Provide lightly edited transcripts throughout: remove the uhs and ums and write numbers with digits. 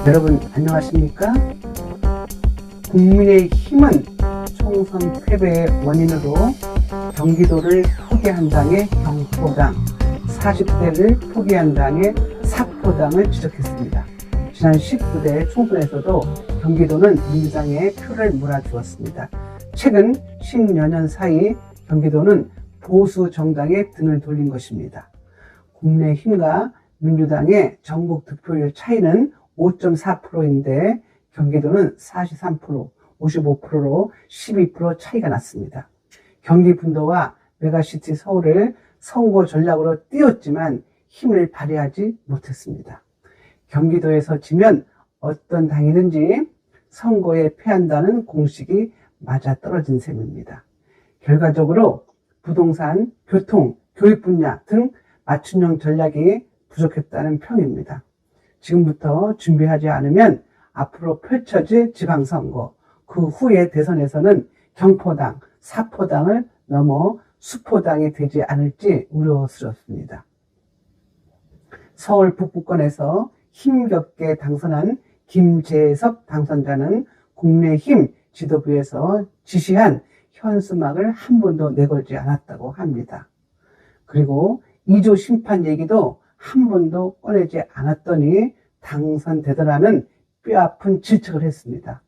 여러분 안녕하십니까? 국민의힘은 총선 패배의 원인으로 경기도를 포기한 당의 경포당, 40대를 포기한 당의 사포당을 지적했습니다. 지난 19대 총선에서도 경기도는 민주당에 표를 몰아주었습니다. 최근 10여 년 사이 경기도는 보수 정당에 등을 돌린 것입니다. 국민의힘과 민주당의 전국 득표율 차이는 5.4%인데 경기도는 43%, 55%로 12% 차이가 났습니다. 경기 분도와 메가시티 서울을 선거 전략으로 띄웠지만 힘을 발휘하지 못했습니다. 경기도에서 지면 어떤 당이든지 선거에 패한다는 공식이 맞아떨어진 셈입니다. 결과적으로 부동산, 교통, 교육 분야 등 맞춤형 전략이 부족했다는 평입니다. 지금부터 준비하지 않으면 앞으로 펼쳐질 지방선거, 그 후의 대선에서는 경포당, 사포당을 넘어 수포당이 되지 않을지 우려스럽습니다. 서울 북부권에서 힘겹게 당선한 김재석 당선자는 국민의힘 지도부에서 지시한 현수막을 한 번도 내걸지 않았다고 합니다. 그리고 2조 심판 얘기도 한 번도 꺼내지 않았더니 당선되더라는 뼈아픈 질책을 했습니다.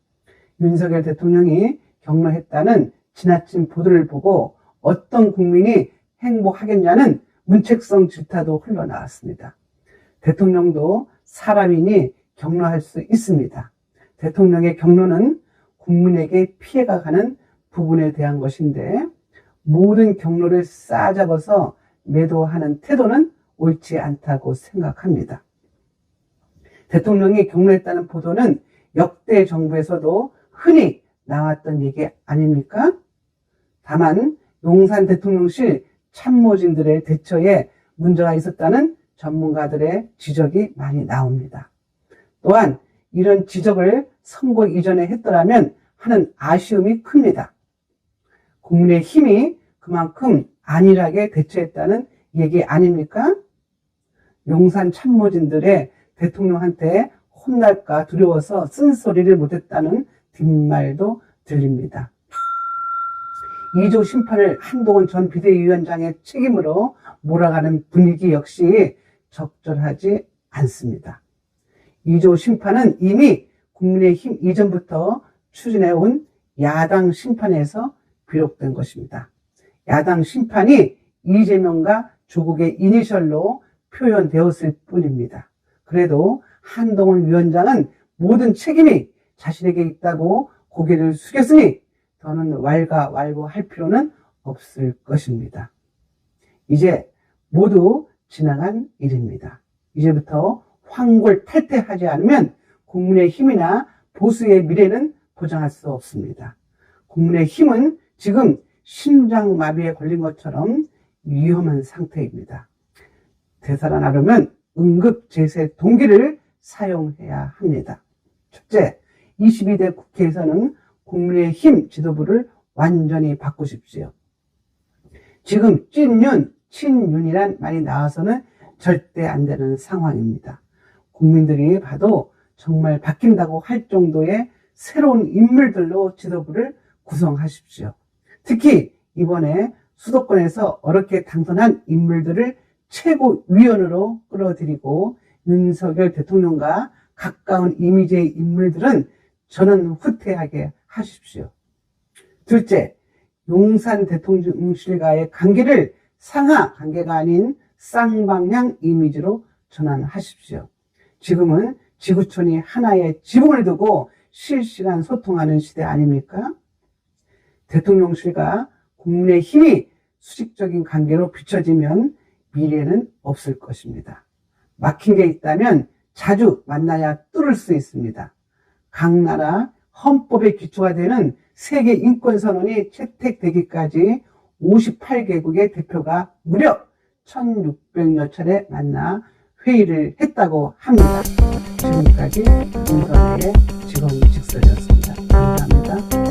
윤석열 대통령이 격려했다는 지나친 보도를 보고 어떤 국민이 행복하겠냐는 문책성 질타도 흘러나왔습니다. 대통령도 사람이니 격려할 수 있습니다. 대통령의 격려는 국민에게 피해가 가는 부분에 대한 것인데 모든 격려를 싸잡아서 매도하는 태도는 옳지 않다고 생각합니다. 대통령이 격려했다는 보도는 역대 정부에서도 흔히 나왔던 얘기 아닙니까? 다만 용산 대통령실 참모진들의 대처에 문제가 있었다는 전문가들의 지적이 많이 나옵니다. 또한 이런 지적을 선거 이전에 했더라면 하는 아쉬움이 큽니다. 국민의힘이 그만큼 안일하게 대처했다는 얘기 아닙니까? 용산 참모진들의 대통령한테 혼날까 두려워서 쓴소리를 못했다는 뒷말도 들립니다. 2조 심판을 한동훈 전 비대위원장의 책임으로 몰아가는 분위기 역시 적절하지 않습니다. 2조 심판은 이미 국민의힘 이전부터 추진해온 야당 심판에서 비롯된 것입니다. 야당 심판이 이재명과 조국의 이니셜로 표현되었을 뿐입니다. 그래도 한동훈 위원장은 모든 책임이 자신에게 있다고 고개를 숙였으니 더는 왈가왈부할 필요는 없을 것입니다. 이제 모두 지나간 일입니다. 이제부터 황골탈퇴하지 않으면 국민의힘이나 보수의 미래는 보장할 수 없습니다. 국민의힘은 지금 심장마비에 걸린 것처럼 위험한 상태입니다. 되살아나려면 응급제세 동기를 사용해야 합니다. 첫째, 22대 국회에서는 국민의힘 지도부를 완전히 바꾸십시오. 지금 찐윤, 친윤이란 말이 나와서는 절대 안 되는 상황입니다. 국민들이 봐도 정말 바뀐다고 할 정도의 새로운 인물들로 지도부를 구성하십시오. 특히 이번에 수도권에서 어렵게 당선한 인물들을 최고위원으로 끌어들이고 윤석열 대통령과 가까운 이미지의 인물들은 저는 후퇴하게 하십시오. 둘째, 용산 대통령실과의 관계를 상하 관계가 아닌 쌍방향 이미지로 전환하십시오. 지금은 지구촌이 하나의 지붕을 두고 실시간 소통하는 시대 아닙니까? 대통령실과 국민의힘이 수직적인 관계로 비춰지면 미래는 없을 것입니다. 막힌 게 있다면 자주 만나야 뚫을 수 있습니다. 각 나라 헌법의 기초가 되는 세계 인권선언이 채택되기까지 58개국의 대표가 무려 1600여 차례 만나 회의를 했다고 합니다. 지금까지 김선혜의 직원직설이었습니다. 감사합니다.